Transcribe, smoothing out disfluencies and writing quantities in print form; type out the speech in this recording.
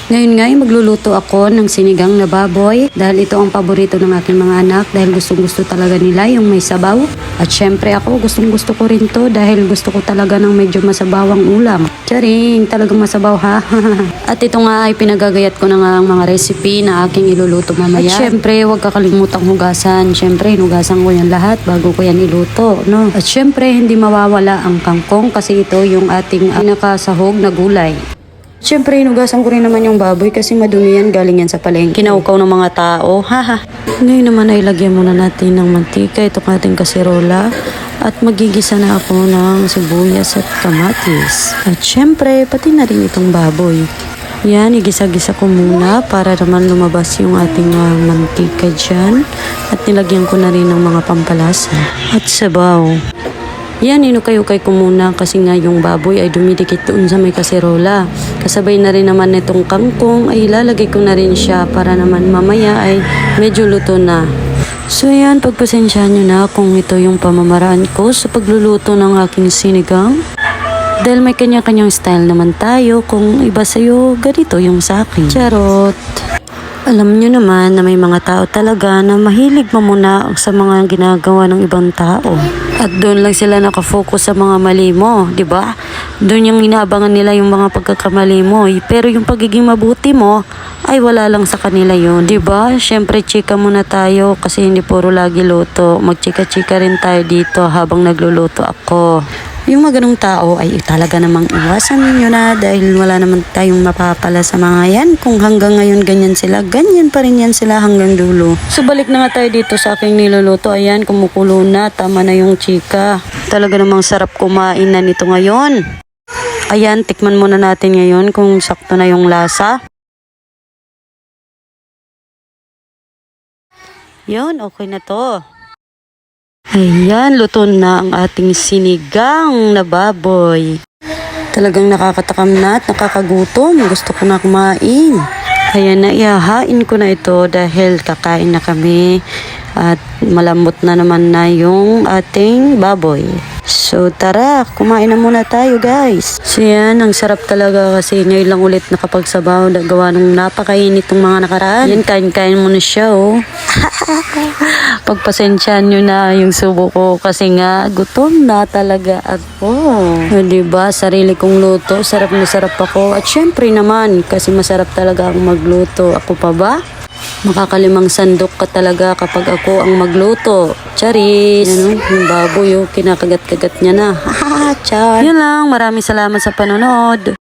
Ngayon nga ay magluluto ako ng sinigang na baboy dahil ito ang paborito ng aking mga anak dahil gustong-gusto talaga nila yung may sabaw. At syempre ako gustong-gusto ko rin to dahil gusto ko talaga ng medyo masabawang ulam. Charing, talagang masabaw ha. At ito nga ay pinagagayat ko na nga ang mga recipe na aking iluluto mamaya. At syempre huwag kakalimutang hugasan. Syempre hinugasan ko yan lahat bago ko yan iluto. No? At syempre hindi mawawala ang kangkong kasi ito yung ating pinakasahog na gulay. Siyempre, hinugasan ko rin naman yung baboy kasi madumi yan, galing yan sa palengke. Kinaukaw ng mga tao, haha. Ngayon naman ay lagyan muna natin ng mantika, itong ating kaserola. At magigisa na ako ng sibuyas at kamatis. At siyempre, pati na rin itong baboy. Yan, igisa-gisa ko muna para naman lumabas yung ating mantika dyan. At nilagyan ko na rin ng mga pampalasa at sabaw. Yan, inukay-ukay ko muna kasi nga yung baboy ay dumidikit doon sa may kaserola. Kasabay na rin naman itong kangkong ay ilalagay ko na rin siya para naman mamaya ay medyo luto na. So yan, pagpasensyahan nyo na kung ito yung pamamaraan ko sa pagluluto ng aking sinigang. Dahil may kanya-kanyang style naman tayo, kung iba sa'yo, ganito yung sa akin. Charot! Alam nyo naman na may mga tao talaga na mahilig mamuna sa mga ginagawa ng ibang tao. At doon lang sila nakafocus sa mga mali mo, di ba? Doon yung inaabangan nila yung mga pagkakamali mo. Pero yung pagiging mabuti mo, ay wala lang sa kanila yun, di ba? Syempre, chika muna tayo kasi hindi puro lagi luto. Magchika-chika rin tayo dito habang nagluluto ako. Yung mga ganong tao ay talaga namang iwasan ninyo na dahil wala naman tayong mapapala sa mga yan. Kung hanggang ngayon ganyan sila, ganyan pa rin yan sila hanggang dulo. So balik na nga tayo dito sa aking niluluto. Ayan, kumukulo na. Tama na yung chika. Talaga namang sarap kumain na nito ngayon. Ayan, tikman muna natin ngayon kung sakto na yung lasa. Yun, okay na to. Ayan, luto na ang ating sinigang na baboy. Talagang nakakatakam na at nakakagutom. Gusto ko na kumain. Kaya naihahain ko na ito dahil kakain na kami. At malambot na naman na yung ating baboy. So tara, kumain na muna tayo guys. So yan, ang sarap talaga kasi ngayon lang ulit nakapagsabaw. Gawa nung napakainit ng mga nakaraan. Yan, kain-kain mo na siya oh. Pagpasensyahan nyo na yung subo ko kasi nga gutom na talaga ako. O, diba, sarili kong luto, sarap na sarap ako. At syempre naman, kasi masarap talaga ang magluto. Ako pa ba? Makakalimang sandok ka talaga kapag ako ang magluto. Charis! Yan, yung baboy, kinakagat-kagat niya na. Char! Yun lang, maraming salamat sa panonood.